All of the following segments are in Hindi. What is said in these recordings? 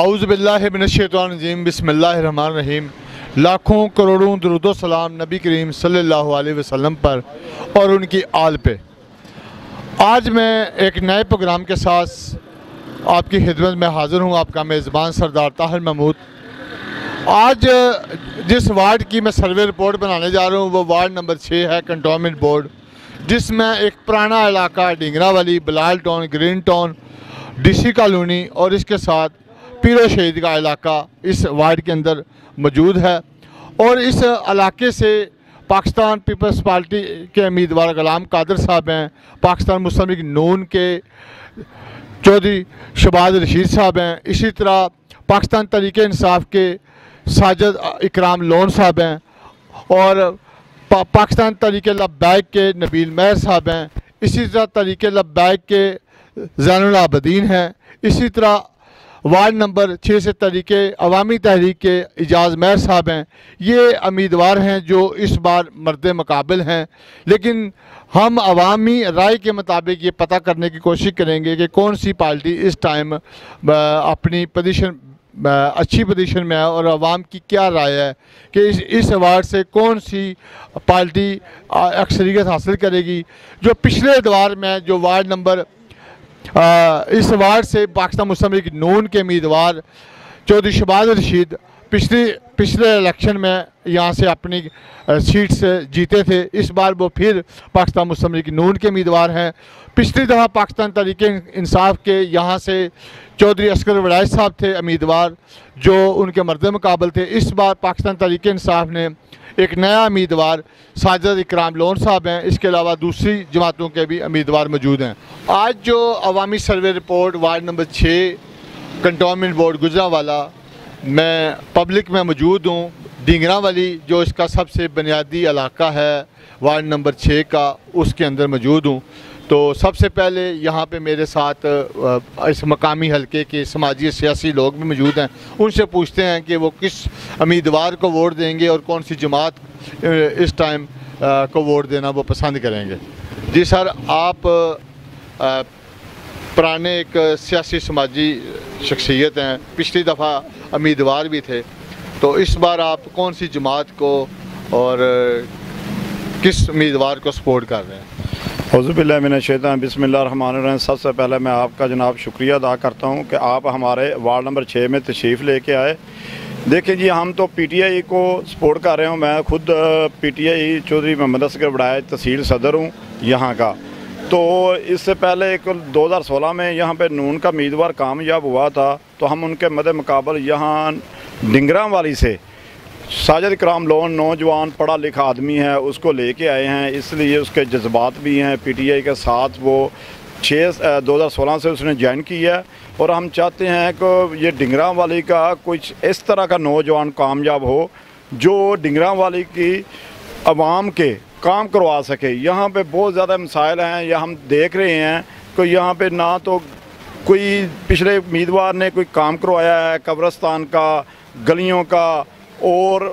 औज़ु बिल्लाहि मिनश्शैतानिर्रजीम बिस्मिल्लाहिर्रहमानिर्रहीम। लाखों करोड़ों दुरूदो सलाम नबी करीम सल्लल्लाहु अलैहि वसल्लम पर और उनकी आल पे। आज मैं एक नए प्रोग्राम के साथ आपकी खिदमत में हाज़िर हूँ, आपका मेज़बान सरदार ताहिर महमूद। आज जिस वार्ड की मैं सर्वे रिपोर्ट बनाने जा रहा हूँ वो वार्ड नंबर 6 है, कंटोनमेंट बोर्ड, जिसमें एक पुराना इलाका डिंगरा वाली, Bilal town, green town, DC colony और इसके साथ पीरो शहीद का इलाका इस वार्ड के अंदर मौजूद है। और इस इलाके से पाकिस्तान पीपल्स पार्टी के उम्मीदवार गुलाम कादर साहब हैं, पाकिस्तान मुस्लिम लीग नून के चौधरी शहबाज रशीद साहब हैं, इसी तरह पाकिस्तान तहरीक इंसाफ के साजिद इकराम लोन साहब हैं और पाकिस्तान तहरीक लब्बैक के नबील महर साहब हैं, इसी तरह तहरीक लब्बैक के ज़ैनुल आबदीन हैं, इसी तरह वार्ड नंबर 6 से तहरीक अवामी तहरीक के इजाज़ महर साहब हैं। ये उम्मीदवार हैं जो इस बार मर्द मुकाबिल हैं, लेकिन हम अवामी राय के मुताबिक ये पता करने की कोशिश करेंगे कि कौन सी पार्टी इस टाइम अपनी पोजीशन अच्छी पोजीशन में है और आवाम की क्या राय है कि इस वार्ड से कौन सी पार्टी अक्सरियत हासिल करेगी। जो पिछले दौर में जो वार्ड नंबर इस वार्ड से पाकिस्तान मुस्लिम लीग नून के उम्मीदवार चौधरी शहबाज रशीद पिछले इलेक्शन में यहाँ से अपनी सीट से जीते थे, इस बार वो फिर पाकिस्तान मुस्लिम लीग नून के उम्मीदवार हैं। पिछली दफ़ा पाकिस्तान तहरीक इंसाफ के यहाँ से चौधरी अस्कर वड़ाई साहब थे उम्मीदवार जो उनके मर्द मुकाबल थे। इस बार पाकिस्तान तहरीक इंसाफ ने एक नया उम्मीदवार साजिद इकराम लोन साहब हैं, इसके अलावा दूसरी जमातों के भी उम्मीदवार मौजूद हैं। आज जो अवामी survey report ward number 6 cantonment board Gujranwala मैं पब्लिक में मौजूद हूँ, डिंगरा वाली जो इसका सबसे बुनियादी इलाका है वार्ड नंबर 6 का, उसके अंदर मौजूद हूँ। तो सबसे पहले यहाँ पे मेरे साथ इस मकामी हलके के समाजी सियासी लोग भी मौजूद हैं, उनसे पूछते हैं कि वो किस उम्मीदवार को वोट देंगे और कौन सी जमात इस टाइम को वोट देना वो पसंद करेंगे। जी सर, आप पुराने एक सियासी समाजी शख्सियत हैं, पिछली दफ़ा उम्मीदवार भी थे, तो इस बार आप कौन सी जमात को और किस उम्मीदवार को सपोर्ट कर रहे हैं? औज़ुबिल्लाहि मिनश्शैतानिर बिस्मिल्लाहिर्रहमानिर्रहीम। सबसे पहले मैं आपका जनाब शुक्रिया अदा करता हूं कि आप हमारे वार्ड नंबर 6 में तशरीफ़ लेके आए। देखिए जी, हम तो पीटीआई को सपोर्ट कर रहे हूं। मैं खुद पीटीआई चौधरी मोहम्मद अस्कर वड़ाई तहसील सदर हूं यहाँ का। तो इससे पहले एक 2016 में यहाँ पे नून का उम्मीदवार कामयाब हुआ था, तो हम उनके मद्दे मुकाबल यहाँ डिंगरा वाली से साजिद इकराम लोन नौजवान पढ़ा लिखा आदमी है, उसको लेके आए हैं, इसलिए उसके जज्बात भी हैं पीटीआई के साथ। वो 2016 से उसने ज्वाइन किया है और हम चाहते हैं कि ये डिंगरा वाली का कुछ इस तरह का नौजवान कामयाब हो जो डिंगरा वाली की आवाम के काम करवा सके। यहाँ पे बहुत ज़्यादा मसाइल हैं, या हम देख रहे हैं कि यहाँ पे ना तो कोई पिछले उम्मीदवार ने कोई काम करवाया है कब्रस्तान का, गलियों का, और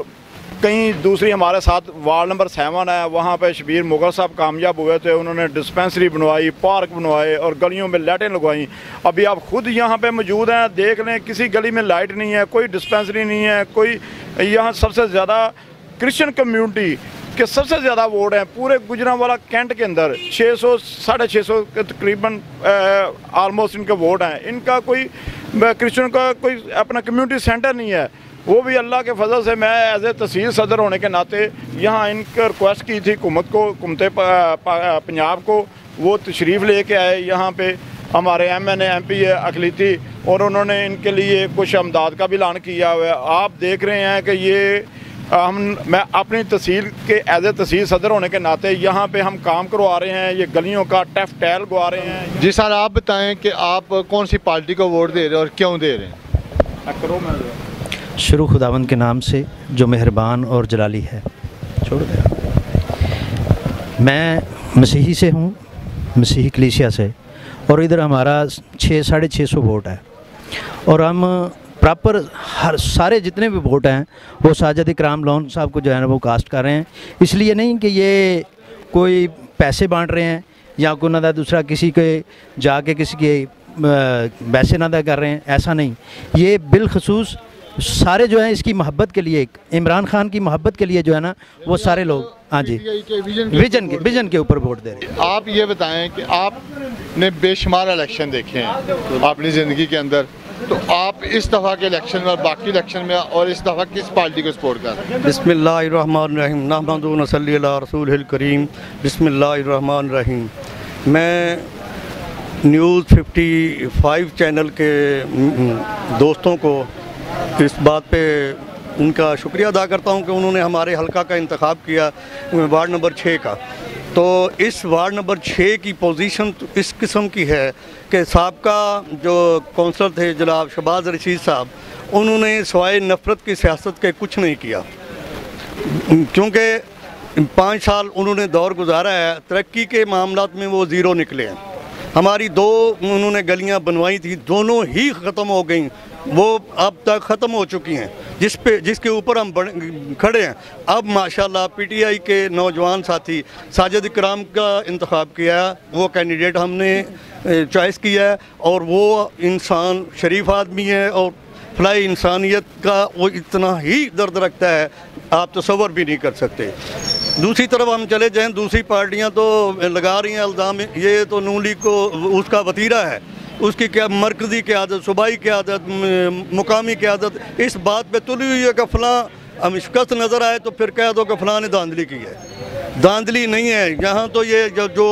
कहीं दूसरी हमारे साथ वार्ड नंबर 7 है, वहाँ पे शबीर मुगल साहब कामयाब हुए थे, उन्होंने डिस्पेंसरी बनवाई, पार्क बनवाए और गलियों में लाइटें लगवाई। अभी आप खुद यहाँ पे मौजूद हैं, देख लें किसी गली में लाइट नहीं है, कोई डिस्पेंसरी नहीं है, कोई यहाँ सबसे ज़्यादा क्रिश्चियन कम्यूनिटी के सबसे ज़्यादा वोट हैं पूरे गुजरांवाला कैंट के अंदर, 600 650 के तकरीबन आलमोस्ट इनके वोट हैं। इनका कोई क्रिश्चियन का कोई अपना कम्यूनिटी सेंटर नहीं है। वो भी अल्लाह के फजल से मैं एज ए तहसील सदर होने के नाते यहाँ इनका रिक्वेस्ट की थी हुकूमत पंजाब को, वो तशरीफ़ लेके आए यहाँ पे। हमारे MNA MP है अकलीती, और उन्होंने इनके लिए कुछ अमदाद का भी ऐलान किया हुआ है। आप देख रहे हैं कि ये मैं अपनी तहसील के एज ए तहसील सदर होने के नाते यहाँ पे हम काम करवा रहे हैं, ये गलियों का टफ टैल गवा रहे हैं। जी सर, आप बताएं कि आप कौन सी पार्टी को वोट दे रहे हैं और क्यों दे रहे हैं? शुरू खुदावंद के नाम से जो मेहरबान और जलाली है। छोड़ दे। मैं मसीही से हूँ, मसीही कलीसिया से, और इधर हमारा 600-650 वोट है और हम प्रॉपर हर सारे जितने भी वोट हैं वो साजिद इकराम लोन साहब को जो है ना वो कास्ट कर रहे हैं। इसलिए नहीं कि ये कोई पैसे बांट रहे हैं या कोई ना दूसरा किसी के जाके किसी के पैसे ना अदा कर रहे हैं, ऐसा नहीं। ये बिलखसूस सारे जो हैं इसकी मोहब्बत के लिए, इमरान खान की मोहब्बत के लिए जो है ना वो सारे लोग, हाँ जी, विजन के ऊपर वोट दे रहे हैं। आप ये बताएं कि आपने बेशुमार इलेक्शन देखे हैं अपनी ज़िंदगी के अंदर, तो आप इस दफ़ा के इलेक्शन में और बाकी इलेक्शन में और इस दफ़ा किस पार्टी को सपोर्ट कर रहे हैं? बिस्मिल्लाहिर्रहमानिर्रहीम नहमदु व नसल्ली अला रसूलिल करीम। बिस्मिल्लाहिर्रहमानिर्रहीम। मैं न्यूज़ 55 चैनल के दोस्तों को इस बात पे उनका शुक्रिया अदा करता हूं कि उन्होंने हमारे हलका का इंतखाब किया, वार्ड नंबर 6 का। तो इस वार्ड नंबर 6 की पोजीशन तो इस किस्म की है कि साबका जो कौंसलर थे जनाब शहबाज रशीद साहब, उन्होंने सवाए नफ़रत की सियासत के कुछ नहीं किया, क्योंकि 5 साल उन्होंने दौर गुजारा है, तरक्की के मामलात में वो ज़ीरो निकले हैं। हमारी 2 उन्होंने गलियां बनवाई थी, दोनों ही ख़त्म हो गई, वो अब तक ख़त्म हो चुकी हैं, जिसके ऊपर हम खड़े हैं। अब माशाल्लाह पीटीआई के नौजवान साथी साजिद इकराम का इंतखाब किया, वो कैंडिडेट हमने चॉइस किया है, और वो इंसान शरीफ आदमी है और फलाई इंसानियत का वो इतना ही दर्द रखता है, आप तसव्वुर भी नहीं कर सकते। दूसरी तरफ हम चले जाएं, दूसरी पार्टियां तो लगा रही हैं इल्ज़ाम, ये तो नून लीग को उसका वतीरा है, उसकी क्या मरकज़ी क़यादत, सूबाई क़यादत, मुकामी क़यादत इस बात पे तुली हुई है कि फ़लाँ हम शिकस्त नज़र आए तो फिर कह दो कि फ़लाँ ने धांधली की है। धांधली नहीं है यहाँ तो। ये जो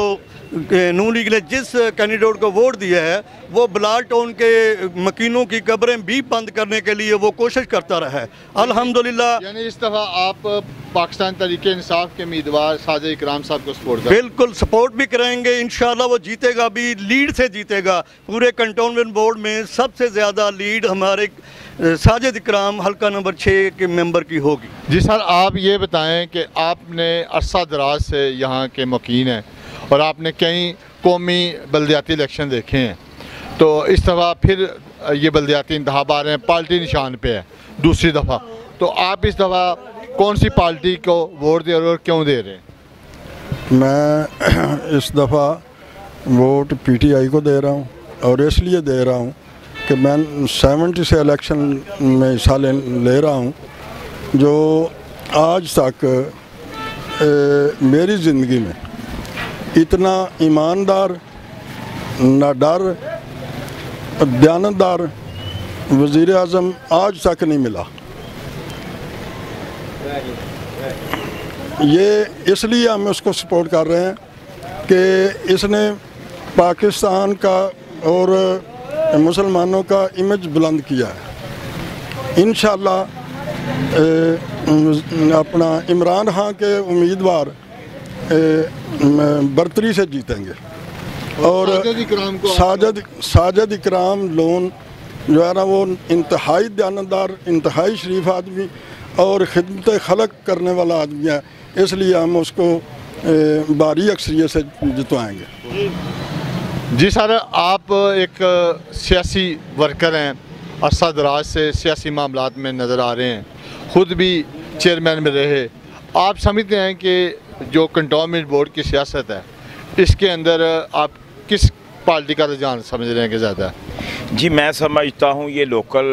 नून लीग ने जिस कैंडिडेट को वोट दिया है वो बलाल टाउन के मकीनों की कब्रें भी बंद करने के लिए वो कोशिश करता रहा है। अल्हम्दुलिल्लाह, यानी इस दफ़ा आप पाकिस्तान तहरीक इंसाफ के उम्मीदवार साजिद इकराम साहब को सपोर्ट करें? बिल्कुल सपोर्ट भी करेंगे, इंशाल्लाह वो जीतेगा भी, लीड से जीतेगा। पूरे कंटोनमेंट बोर्ड में सबसे ज़्यादा लीड हमारे साजिद इकराम हल्का नंबर 6 के मेंबर की होगी। जी सर, आप ये बताएं कि आपने अरसा दराज से यहाँ के मुकीन हैं और आपने कई कौमी बल्दियाती इलेक्शन देखे हैं, तो इस दफ़ा फिर ये बल्दियाती इंतखाब आ रहे हैं, पार्टी निशान पे है दूसरी दफ़ा, तो आप इस दफ़ा कौन सी पार्टी को वोट दे रहे और क्यों दे रहे हैं? मैं इस दफ़ा वोट पीटीआई को दे रहा हूँ, और इसलिए दे रहा हूँ कि मैं 70 से इलेक्शन में हिस्सा ले रहा हूँ, जो आज तक मेरी ज़िंदगी में इतना ईमानदार, नाडर, दयानतदार वज़ीर आज़म आज तक नहीं मिला। ये इसलिए हम उसको सपोर्ट कर रहे हैं कि इसने पाकिस्तान का और मुसलमानों का इमेज बुलंद किया है। इंशाअल्लाह अपना इमरान खान के उम्मीदवार बर्तरी से जीतेंगे, और साजिद इकराम लोन जो है ना वो इंतहाई दयानतदार, इंतहाई शरीफ आदमी और खिदमत खलक करने वाला आदमी है, इसलिए हम उसको भारी अक्सरियत से जितवाएंगे। जी सर, आप एक सियासी वर्कर हैं, अरसा दराज से सियासी मामलात में नज़र आ रहे हैं, ख़ुद भी चेयरमैन में रहे। आप समझते हैं कि जो कंटोनमेंट बोर्ड की सियासत है इसके अंदर आप किस पार्टी का रुझान समझ रहे हैं कि ज़्यादा? जी, मैं समझता हूँ ये लोकल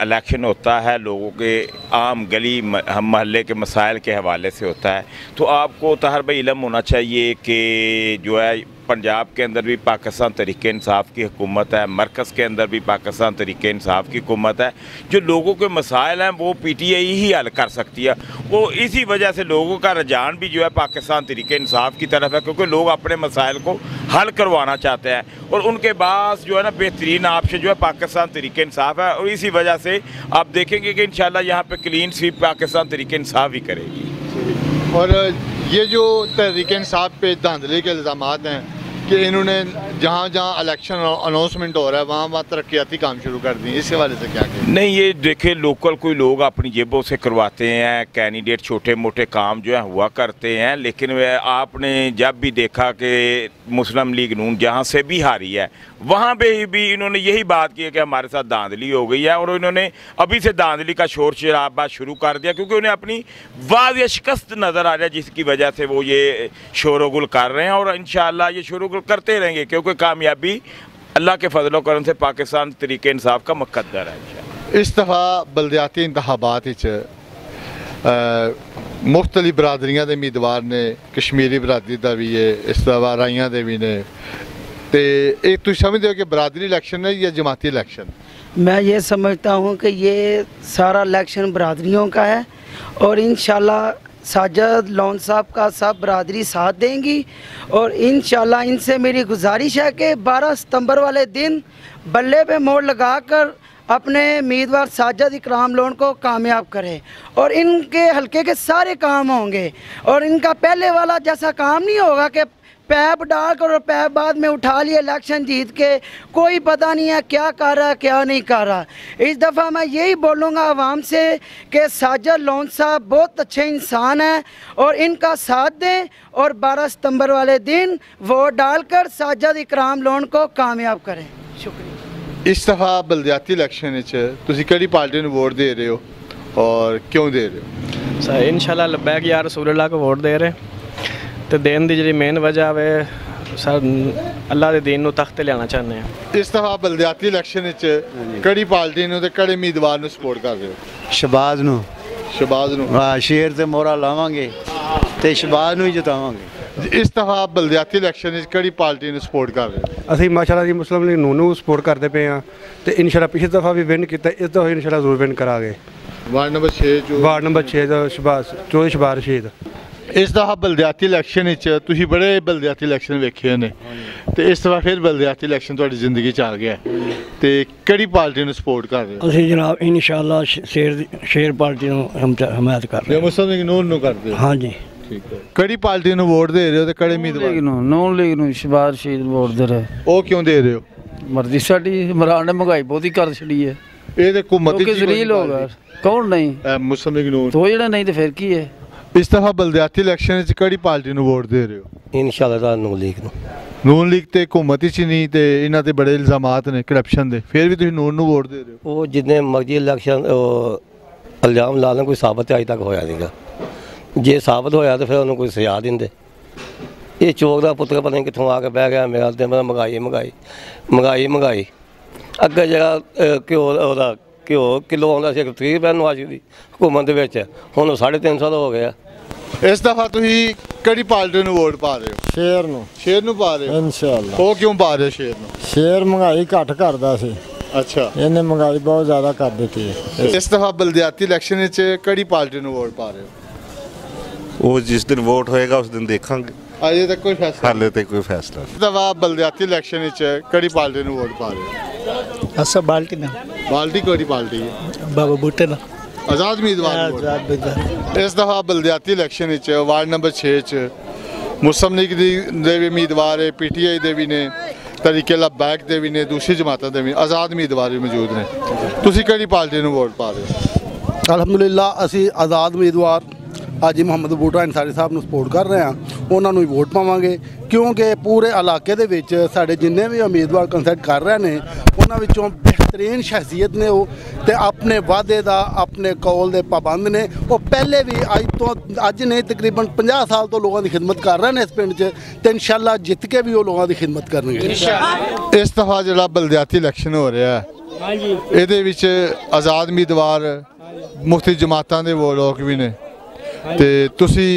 इलेक्शन होता है, लोगों के आम गली महल्ले के मसाइल के हवाले से होता है, तो आपको तहर भाई इल्म होना चाहिए कि जो है पंजाब के अंदर भी पाकिस्तान तहरीक इंसाफ की हुकूमत है, मरकज़ के अंदर भी पाकिस्तान तहरीक इंसाफ की हुकूमत है। जो लोगों के मसाइल हैं वो पीटीआई ही हल कर सकती है। वो इसी वजह से लोगों का रुझान भी जो है पाकिस्तान तहरीक इंसाफ की तरफ है, क्योंकि लोग अपने मसाइल को हल करवाना चाहते हैं, और उनके पास जो है ना बेहतरीन ऑप्शन जो है पाकिस्तान तहरीक इंसाफ है। और इसी वजह से आप देखेंगे कि इंशाल्लाह यहाँ पे क्लीन स्वीप पाकिस्तान तहरीक इंसाफ ही करेगी। और ये जो तहरीक इंसाफ पे धांधली के इल्ज़ाम हैं कि इन्होंने जहाँ जहाँ इलेक्शन अनाउंसमेंट हो रहा है वहाँ तरक्याती काम शुरू कर दिए, इसके वाले से क्या कहें? नहीं, ये देखे लोकल कोई लोग अपनी जेबों से करवाते हैं, कैंडिडेट छोटे मोटे काम जो है हुआ करते हैं, लेकिन आपने जब भी देखा कि मुस्लिम लीग नून जहाँ से भी हारी है वहाँ पे भी इन्होंने यही बात की है कि हमारे साथ धांधली हो गई है, और इन्होंने अभी से धांधली का शोर शराबा शुरू कर दिया, क्योंकि उन्हें अपनी वाज़ शिकस्त नज़र आ रहा है, जिसकी वजह से वो ये शोरगुल कर रहे हैं। और इंशाअल्लाह ये शोरगुल करते रहेंगे, क्योंकि कामयाबी अल्लाह के फजल करम से पाकिस्तान तरीके इंसाफ का मुकद्दर है। इस दफ़ा बलदियाती इंतखाबात मुख्तलिफ बरादरियां दे उम्मीदवार ने, कश्मीरी बरादरी का भी है, इस दफ़ा राइयां दे भी ने, तो एक तुम समझते हो कि बरादरी इलैक्शन है या जमाती इलैक्शन? मैं ये समझता हूँ कि ये सारा इलेक्शन बरादरियों का है और इंशाल्लाह साजिद लोन साहब का सब बरादरी साथ देंगी और इंशाल्लाह इनसे मेरी गुजारिश है कि 12 सितंबर वाले दिन बल्ले पे मोड़ लगाकर अपने उम्मीदवार साजिद इकराम लोन को कामयाब करें और इनके हलके के सारे काम होंगे और इनका पहले वाला जैसा काम नहीं होगा कि पैप डाल कर और पैप बाद में उठा लिए इलेक्शन जीत के, कोई पता नहीं है क्या कर रहा है क्या नहीं कर रहा। इस दफ़ा मैं यही बोलूँगा आवाम से कि साजिद लोन साहब बहुत अच्छे इंसान हैं और इनका साथ दें और 12 सितंबर वाले दिन वोट डालकर साजिद इकराम लोन को कामयाब करें। शुक्रिया। इस दफ़ा बलदियाती इलैक्शन तुसी केड़ी पार्टी नूं वोट दे रहे हो और क्यों दे रहे हो? सर इंशाल्लाह लब्बैक या रसूलुल्लाह को वोट दे रहे तो देन दी जी मेन वजह वे सर अल्लाह के दीन नूं तख्त लियाना चाहते हैं। इस दफ़ा बलदियाती इलैक्शन केड़ी पार्टी नूं ते केड़े उम्मीदवार नूं सपोर्ट कर रहे हो? शहबाज नूं। शहबाज नूं? हाँ, शेर ते मोहरा लावांगे ते शहबाज नूं ही जितावांगे। इस दफ़ा बलदियाती इलैक्शन केड़ी पार्टी नूं सपोर्ट कर रहे हो? ਅਸੀਂ ਮਾਸ਼ਾਅੱਲਾ ਜੀ ਮੁਸਲਿਮ ਲੀਗ ਨੂੰ ਸਪੋਰਟ ਕਰਦੇ ਪਏ ਆ ਤੇ ਇਨਸ਼ਾਅੱਲਾ ਪਿਛਲੀ ਦਫਾ ਵੀ ਵਿਨ ਕੀਤਾ, ਇਸ ਦਫਾ ਇਨਸ਼ਾਅੱਲਾ ਜ਼ਰੂਰ ਵਿਨ ਕਰਾਂਗੇ। ਵਾਰਡ ਨੰਬਰ 6 ਵਾਰਡ ਨੰਬਰ 6 ਦਾ ਸ਼ਬਾਸ਼ ਚੌਧਰੀ ਸ਼ਬਾਰ ਰਸ਼ੀਦ। इस दफ़ा बलदियाती इलैक्शन तुसीं बड़े बलदियाती इलैक्शन वेखे ने ते इस दफ़ा फिर बलदियाती इलैक्शन तुहाडी जिंदगी च आ गया ते केड़ी पार्टी नूं सपोर्ट कर रहे हो? ਅਸੀਂ जनाब इंशाअल्लाह शेर पार्टी ਨੂੰ हमायत कर रहे हैं। मुस्लिम लीग नून नूं करदे हो? हाँ जी। ठीक है। केड़ी पार्टी नूं वोट दे रहे हो ते केड़े उम्मीदवार नून लीग नूं शहबाज रशीद वोट दे रहे। ਉਹ ਕਿਉਂ ਦੇ ਰਹੇ ਹੋ? मर्जी साडी इमरान ने महंगाई बहुत ही कर छड़ी है। ਇਹ ਤੇ हुकूमती जलील होगा कौन नहीं? मुस्लिम लीग नून। तो जेड़ा नहीं तो फिर की है? इस दफ़ा बलदियाती इलैक्शन केड़ी पार्टी नूं वोट दे रहे हो? इंशाअल्लाह नून लीग नूं। नून लीग ते हुकूमत च नहीं ते इन्हां ते बड़े इल्जामात ने करप्शन दे, फिर भी तुसीं नून नूं वोट दे रहे हो? वो जितने मर्जी इलैक्शन इल्जाम ला लें, कोई साबित अज तक होया नहीं गा। जे साबित होया तो फिर उन्होंने कोई सजा देंदे। ये चोर का पुत्र पता नहीं कितों आके बह गया मेरा ते महंगाई महंगाई महंगाई महंगाई अगे जगह घ्यो किलो आउंदा सी 30 रुपए नवाजी दी हुकूमत दे विच, हुण 350 हो गया। इस दफ़ा तुसीं केड़ी पार्टी नूं वोट पा रहे हो? शेर नूं। शेर नूं पा रहे हो? इंशाअल्लाह। ਉਹ ਕਿਉਂ ਪਾ ਰਹੇ ਹੋ शेर नूं? शेर महंगाई घट करदा सी। अच्छा। ਇਹਨੇ महंगाई बहुत ज़्यादा कर दी है। इस दफ़ा बलदियाती इलैक्शन केड़ी पार्टी नूं वोट पा रहे हो? वो जिस दिन वोट होएगा उस दिन देखेंगे। अजे तक कोई फैसला? हाले तक कोई फैसला नहीं। इस दफ़ा बलदियाती इलैक्शन केड़ी पार्टी नूं वोट पा रहे हो? असा बाल्टी ना। बाल्टी केड़ी पार्टी है? बाबा बूटे ना। आज़ाद उम्मीदवार। इस दफ़ा बलदियाती इलैक्शन वार्ड नंबर 6 मुस्लिम लीग दे भी उम्मीदवार है, PTI दे भी ने, तरीके लब्बैक दे भी ने, दूसरी जमातों दे भी आज़ाद उम्मीदवार भी मौजूद ने। तुसीं केड़ी पार्टी नूं वोट पा रहे हो? अलहमदुलिल्लाह ਅਸੀਂ आज़ाद उम्मीदवार हाजी मुहम्मद बूटा अंसारी साहब ਨੂੰ ਸਪੋਰਟ ਕਰ ਰਹੇ ਹਾਂ, ਉਹਨਾਂ ਨੂੰ ਹੀ ਵੋਟ ਪਾਵਾਂਗੇ ਕਿਉਂਕਿ ਪੂਰੇ ਇਲਾਕੇ ਦੇ ਵਿੱਚ ਸਾਡੇ ਜਿੰਨੇ ਵੀ ਉਮੀਦਵਾਰ ਕੰਸੈਪਟ ਕਰ ਰਹੇ ਨੇ ਉਹਨਾਂ ਵਿੱਚੋਂ बेहतरीन शख्सियत ने वो ते अपने वादे का अपने कौल के पाबंद ने। वो पहले भी अज नहीं तकरीबन 50 साल तो लोगों की खिदमत कर रहे हैं इस पिंड च, इंशाअल्लाह जित के भी वो लोगों की खिदमत करनगे। इस दफ़ा जो बलदियाती इलैक्शन हो रहा है ये आज़ाद उम्मीदवार मुख्तलिफ जमातों के वो लोग भी ने ते तुसी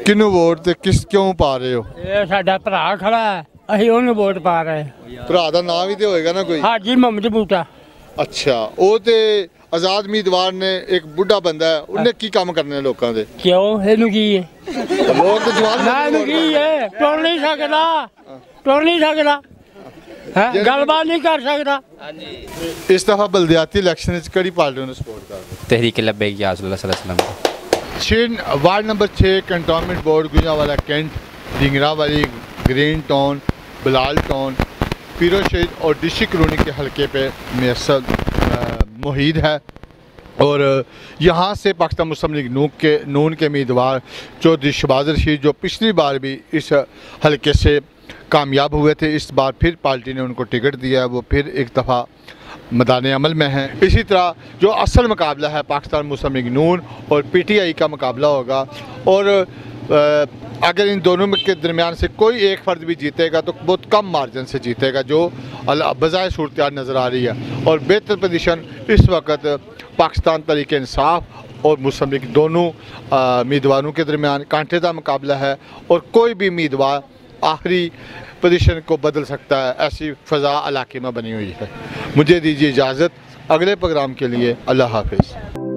किनू वोट ते किस क्यों पा रहे हो? ये साडा भरा खड़ा है, ਅਸੀਂ ਉਹਨੂੰ ਵੋਟ ਪਾ ਰਹੇ। ਭਰਾ ਦਾ ਨਾਮ ਵੀ ਤੇ ਹੋਏਗਾ ਨਾ ਕੋਈ? ਹਾਜੀ ਮੁਹੰਮਦ ਬੂਟਾ। ਅੱਛਾ, ਉਹ ਤੇ ਆਜ਼ਾਦ ਉਮੀਦਵਾਰ ਨੇ ਇੱਕ ਬੁੱਢਾ ਬੰਦਾ ਹੈ, ਉਹਨੇ ਕੀ ਕੰਮ ਕਰਨੇ ਨੇ ਲੋਕਾਂ ਦੇ? ਕਿਉਂ ਇਹਨੂੰ ਕੀ ਹੈ? ਲੋਕ ਤੇ ਜਵਾਨ ਨਾ ਇਹਨੂੰ ਕੀ ਹੈ? ਟੁਰ ਨਹੀਂ ਸਕਦਾ, ਟੁਰ ਨਹੀਂ ਸਕਦਾ ਹੈ, ਗੱਲਬਾਤ ਨਹੀਂ ਕਰ ਸਕਦਾ। ਇਸ ਦਫਾ ਬਲदियाती ਇਲੈਕਸ਼ਨ ਵਿੱਚ ਕਿਹੜੀ ਪਾਰਟੀ ਨੂੰ ਸਪੋਰਟ ਕਰਦੇ? तहरीक लब्बैक या रसूलुल्लाह सल्लल्लाहु अलैहि वसल्लम। Ward number 6 cantonment board Gujranwala cantt Dhingrawali green town Bilal town Piro Shaheed और डिस्ट्रिक्ट कॉलोनी के हलके पे मैसर मुहीद है और यहाँ से पाकिस्तान मुस्लिम लीग नून के उम्मीदवार चौधरी शहबाज रशीद जो पिछली बार भी इस हलके से कामयाब हुए थे, इस बार फिर पार्टी ने उनको टिकट दिया है, वो फिर एक दफ़ा मैदान अमल में हैं। इसी तरह जो असल मुकाबला है पाकिस्तान मुस्लिम लीग नून और PTI का मुकाबला होगा और अगर इन दोनों के दरमियान से कोई एक फ़र्द भी जीतेगा तो बहुत कम मार्जिन से जीतेगा, जो बजाय सूरत नज़र आ रही है। और बेहतर पोजीशन इस वक्त पाकिस्तान तहरीक इंसाफ और मुस्लिम लीग दोनों उम्मीदवारों के दरमियान कांटे का मुकाबला है और कोई भी उम्मीदवार आखिरी पोजीशन को बदल सकता है, ऐसी फ़ज़ा इलाके में बनी हुई है। मुझे दीजिए इजाज़त, अगले प्रोग्राम के लिए अल्लाह हाफ़िज़।